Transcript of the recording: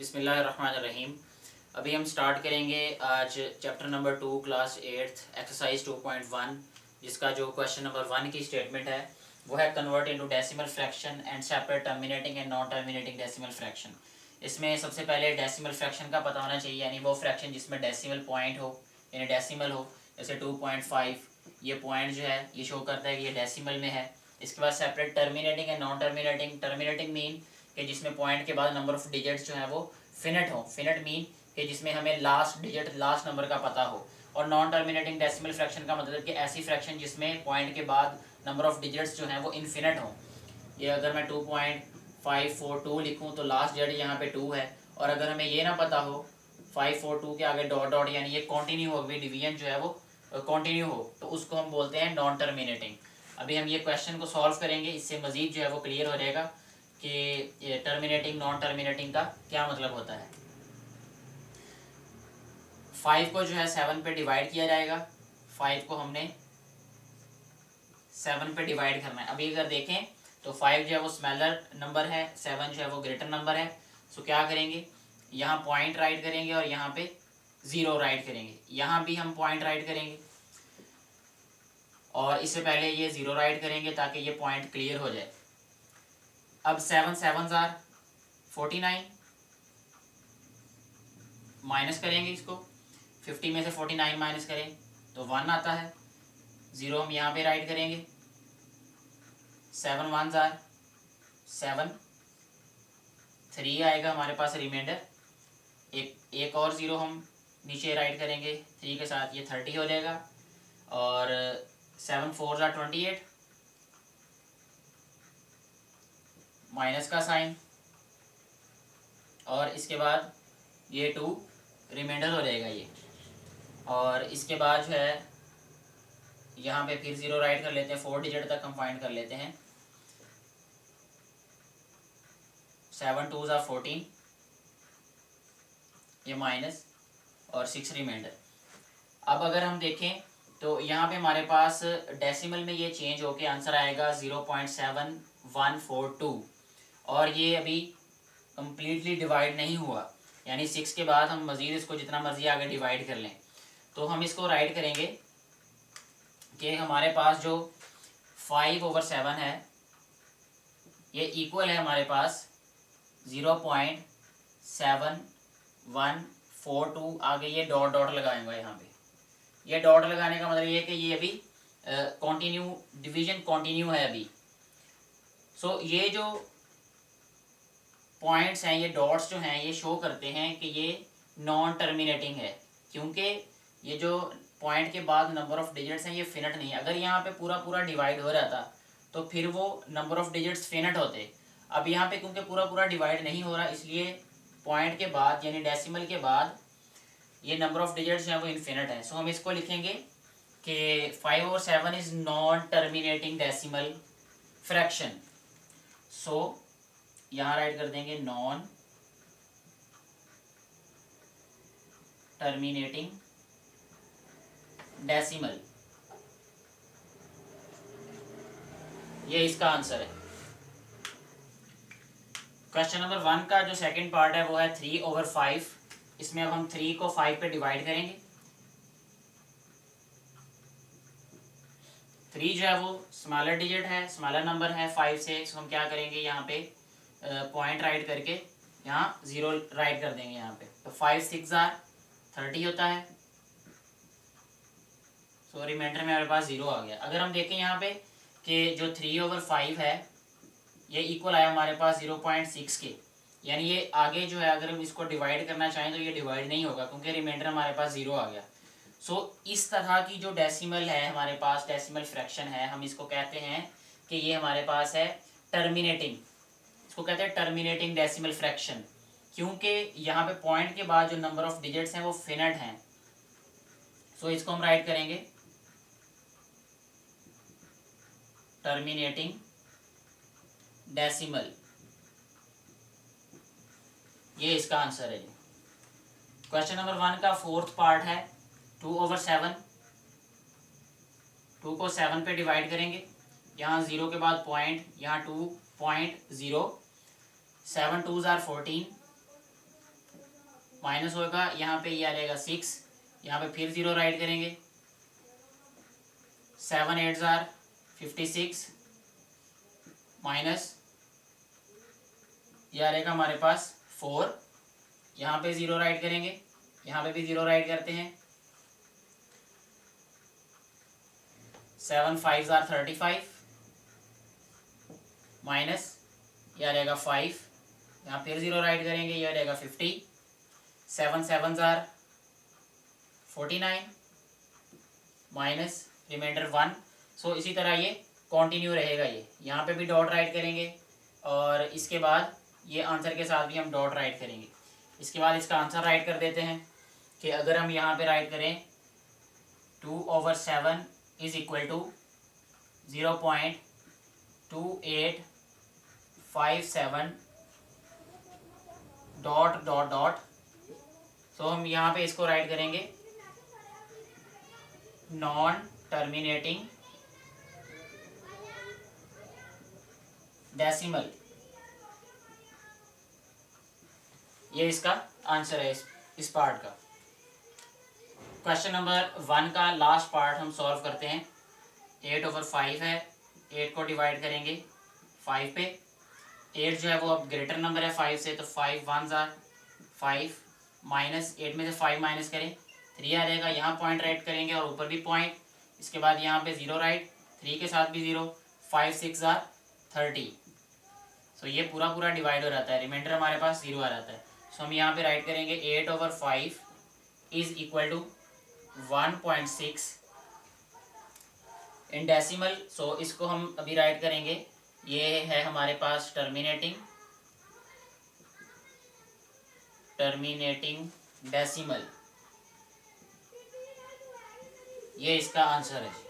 बिस्मिल्लाहिर्रहमानिर्रहीम। अभी हम स्टार्ट करेंगे आज चैप्टर नंबर 2 क्लास 8 एक्सरसाइज 2.1, जिसका जो क्वेश्चन नंबर 1 की स्टेटमेंट है वो है convert into decimal fraction and separate terminating and non terminating decimal fraction. इसमें सबसे पहले डेसिमल फ्रैक्शन का पता होना चाहिए, यानी वो फ्रैक्शन जिसमें डेसिमल पॉइंट हो यानी डेसिमल हो। जैसे 2.5 ये पॉइंट जो है ये शो करता है कि ये डेसिमल में है। इसके बाद separate terminating and non terminating. Terminating mean कि जिसमें पॉइंट के बाद नंबर ऑफ डिजिट्स जो है वो फिनिट हो। फिनिट मीन कि जिसमें हमें लास्ट डिजिट लास्ट नंबर का पता हो। और नॉन टर्मिनेटिंग डेसिमल फ्रैक्शन का मतलब कि ऐसी फ्रैक्शन जिसमें पॉइंट के बाद नंबर ऑफ डिजिट्स जो हैं वो इनफिनिट हो। ये अगर मैं 2.542 लिखूँ तो लास्ट डिजिट यहाँ पे 2 है, और अगर हमें ये ना पता हो 542 के आगे डॉट डॉट यानी ये कंटिन्यू हो गई, डिवीजन जो है वो कंटिन्यू हो, तो उसको हम बोलते हैं नॉन टर्मिनेटिंग। अभी हम ये क्वेश्चन को सॉल्व करेंगे, इससे मज़ीद जो है वो क्लियर हो जाएगा कि टर्मिनेटिंग नॉन टर्मिनेटिंग का क्या मतलब होता है। 5 को जो है 7 पे डिवाइड किया जाएगा। 5 को हमने 7 पे डिवाइड करना है। अभी अगर देखें तो 5 जो है वो स्मॉलर नंबर है, 7 जो है वो ग्रेटर नंबर है। सो क्या करेंगे, यहाँ पॉइंट राइट करेंगे और यहाँ पे 0 राइट करेंगे। यहाँ भी हम पॉइंट राइट करेंगे और इससे पहले ये 0 राइट करेंगे ताकि ये पॉइंट क्लियर हो जाए। अब 7 7 आर 49, माइनस करेंगे इसको। 50 में से 49 माइनस करें तो 1 आता है। 0 हम यहाँ पे राइट करेंगे। 7 1 आर 7, 3 आएगा हमारे पास रिमाइंडर। एक और 0 हम नीचे राइट करेंगे 3 के साथ, ये 30 हो जाएगा। और 7 4 आर 28, माइनस का साइन, और इसके बाद ये 2 रिमाइंडर हो जाएगा ये। और इसके बाद जो है यहाँ पे फिर 0 राइट कर लेते हैं, 4 डिजिट तक हम फाइंड कर लेते हैं। 7 2 आर 14, ये माइनस और 6 रिमाइंडर। अब अगर हम देखें तो यहाँ पे हमारे पास डेसिमल में ये चेंज होके आंसर आएगा 0.7142, और ये अभी कम्प्लीटली डिवाइड नहीं हुआ, यानी 6 के बाद हम मज़ीद इसको जितना मर्जी आगे डिवाइड कर लें। तो हम इसको राइट करेंगे कि हमारे पास जो 5/7 है ये इक्वल है हमारे पास 0.7142। आगे ये डॉट डॉट लगाएंगे यहाँ पे। ये डॉट लगाने का मतलब ये है कि ये अभी कंटिन्यू डिवीजन कंटिन्यू है अभी। सो ये जो पॉइंट्स हैं, ये डॉट्स जो हैं ये शो करते हैं कि ये नॉन टर्मिनेटिंग है, क्योंकि ये जो पॉइंट के बाद नंबर ऑफ डिजिट्स हैं ये फिनिट नहीं है। अगर यहाँ पे पूरा पूरा डिवाइड हो जाता तो फिर वो नंबर ऑफ डिजिट्स फिनिट होते। अब यहाँ पे क्योंकि पूरा पूरा डिवाइड नहीं हो रहा, इसलिए पॉइंट के बाद यानी डेसिमल के बाद ये नंबर ऑफ डिजिट्स जो है वो इनफिनिट है। सो हम इसको लिखेंगे कि 5/7 is non terminating decimal fraction. So यहाँ राइट कर देंगे नॉन टर्मिनेटिंग डेसिमल, ये इसका आंसर है। क्वेश्चन नंबर 1 का जो सेकंड पार्ट है वो है 3/5। इसमें अब हम 3 को 5 पे डिवाइड करेंगे। 3 जो है वो स्मॉलर डिजिट है, स्मॉलर नंबर है 5 से। हम क्या करेंगे, यहाँ पे पॉइंट राइट करके यहाँ 0 राइट कर देंगे यहाँ पे। तो 5 6 आर 30 होता है। सो रिमाइंडर में हमारे पास 0 आ गया। अगर हम देखें यहाँ पे कि जो 3/5 है ये इक्वल आया हमारे पास 0.6 के, यानी ये आगे जो है अगर हम इसको डिवाइड करना चाहें तो ये डिवाइड नहीं होगा क्योंकि रिमाइंडर हमारे पास 0 आ गया। सो इस तरह की जो डेसिमल है हमारे पास, डेसिमल फ्रैक्शन है, हम इसको कहते हैं कि ये हमारे पास है टर्मिनेटिंग। इसको कहते हैं टर्मिनेटिंग डेसिमल फ्रैक्शन, क्योंकि यहाँ पे पॉइंट के बाद जो नंबर ऑफ डिजिट्स हैं वो फिनिट हैं। सो इसको हम राइट करेंगे टर्मिनेटिंग डेसिमल, ये इसका आंसर है जी। क्वेश्चन नंबर 1 का फोर्थ पार्ट है 2/7। 2 को 7 पे डिवाइड करेंगे। यहाँ 0 के बाद पॉइंट, यहाँ 2.0। 7 2 आर 14, माइनस होगा, यहाँ पे ये आ जाएगा 6, यहाँ पे फिर 0 राइट करेंगे, 7 8 जार 56 माइनस ये आ जाएगा हमारे पास 4, यहाँ पे 0 राइट करेंगे, यहाँ पे भी 0 राइट करते हैं, 7 5 जार 35 माइनस ये आ जाएगा 5, यहाँ फिर 0 राइट करेंगे, ये आ जाएगा 50, 7 7 जार 49 माइनस रिमाइंडर 1। सो इसी तरह ये कंटिन्यू रहेगा, ये यहाँ पे भी डॉट राइट करेंगे और इसके बाद ये आंसर के साथ भी हम डॉट राइट करेंगे। इसके बाद इसका आंसर राइट कर देते हैं कि अगर हम यहाँ पे राइट करें 2/7 is equal to 0.2857 dot dot dot. तो हम यहाँ पे इसको राइट करेंगे नॉन टर्मिनेटिंग डेसिमल, ये इसका आंसर है इस पार्ट का। क्वेश्चन नंबर 1 का लास्ट पार्ट हम सॉल्व करते हैं। 8/5 है, 8 को डिवाइड करेंगे 5 पे, 8 जो है वो अब ग्रेटर नंबर है 5 से, तो 5 1 जार 5 माइनस 8 में से 5 माइनस करें 3 आ जाएगा, यहाँ पॉइंट राइट करेंगे और ऊपर भी पॉइंट, इसके बाद यहाँ पे 0 राइट, 3 के साथ भी 0, 5 6 जार 30। सो ये पूरा डिवाइड हो जाता है, रिमाइंडर हमारे पास 0 आ जाता है। सो हम यहाँ पे राइट करेंगे 8/5 is equal to 1.6 in decimal. So इसको हम अभी राइट करेंगे, ये है हमारे पास टर्मिनेटिंग डेसिमल, ये इसका आंसर है।